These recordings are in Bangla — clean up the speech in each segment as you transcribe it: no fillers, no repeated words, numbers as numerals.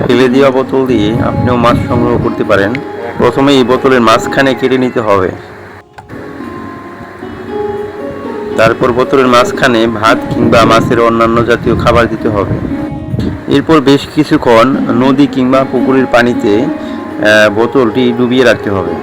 ফেলে দেওয়া বোতল দিয়ে আপনিও মাছ সংগ্রহ করতে পারেন। প্রথমে এই বোতলের মাঝখানে কেটে নিতে হবে, তারপর বোতলের মাঝখানে ভাত কিংবা মাছের অন্যান্য জাতীয় খাবার দিতে হবে। এরপর বেশ কিছুক্ষণ নদী কিংবা পুকুরের পানিতে বোতলটি ডুবিয়ে রাখতে হবে।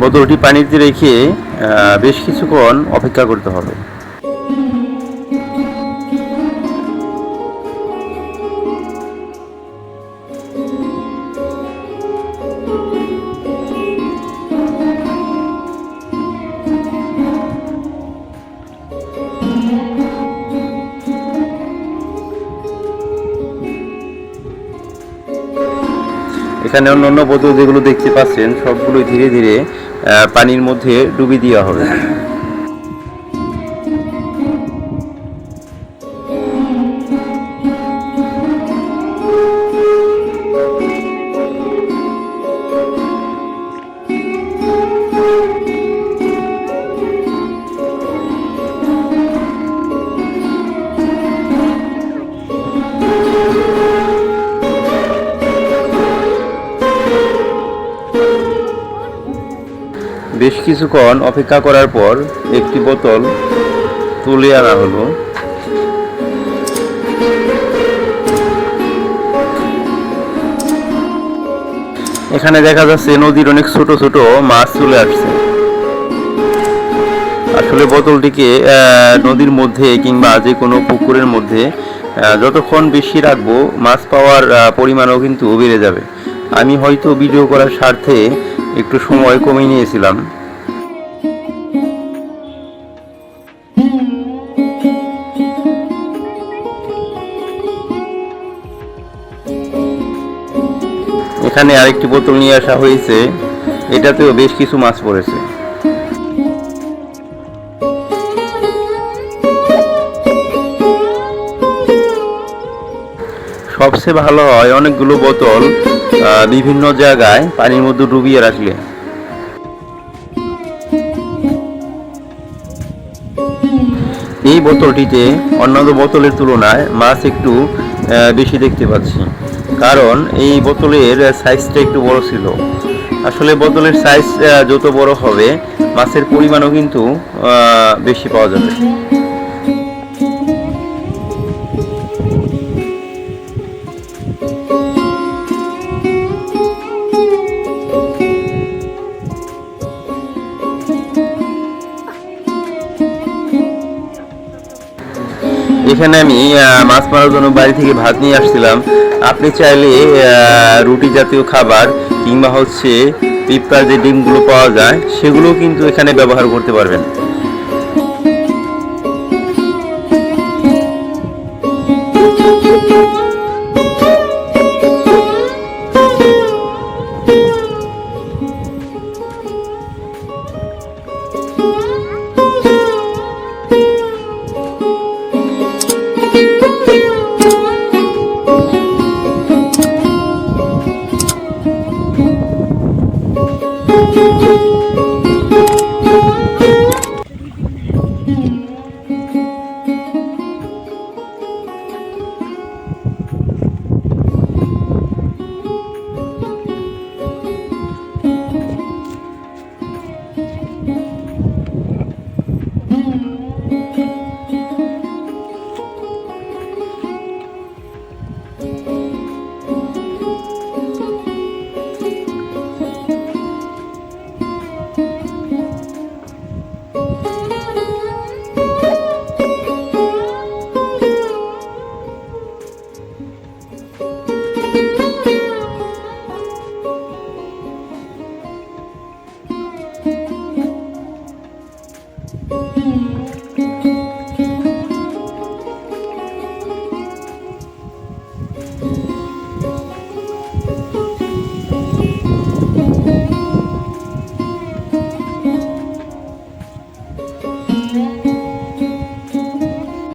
বোতলটি পানিতে রেখে বেশ কিছুক্ষণ অপেক্ষা করতে হবে। এখানে অন্যান্য বোতল যেগুলো দেখতে পাচ্ছেন সবগুলোই ধীরে ধীরে পানির মধ্যে ডুবিয়ে দেওয়া হবে। বেশ কিছুক্ষণ অপেক্ষা করার পর একটি বোতল তুলে আনা হলো। এখানে দেখা যাচ্ছে নদীর অনেক ছোট ছোট মাছ চলে আসছে। আসলে বোতলটিকে নদীর মধ্যে কিংবা যে কোনো পুকুরের মধ্যে যতক্ষণ বেশি রাখবো মাছ পাওয়ার পরিমাণও কিন্তু বেড়ে যাবে। আমি হয়তো ভিডিও করার স্বার্থে একটু সময় কমিয়ে নিয়েছিলাম। এখানে আরেকটি বোতল নিয়ে আসা হয়েছে, এটাতেও বেশ কিছু মাছ পড়েছে। সবচেয়ে ভালো হয় অনেকগুলো বোতল বিভিন্ন জায়গায় পানির মধ্যে ডুবিয়ে রাখলে। এই বোতলটিতে অন্যান্য বোতলের তুলনায় মাছ একটু বেশি দেখতে পাচ্ছি, কারণ এই বোতলের সাইজটা একটু বড় ছিল। আসলে বোতলের সাইজ যত বড় হবে মাছের পরিমাণও কিন্তু বেশি পাওয়া যাবে। এখানে আমি মাছ মারার জন্য বাড়ি থেকে ভাত নিয়ে আসছিলাম। আপনি চাইলে রুটি জাতীয় খাবার কিংবা পিঁপড়ার যে ডিমগুলো পাওয়া যায় সেগুলো কিন্তু এখানে ব্যবহার করতে পারবেন।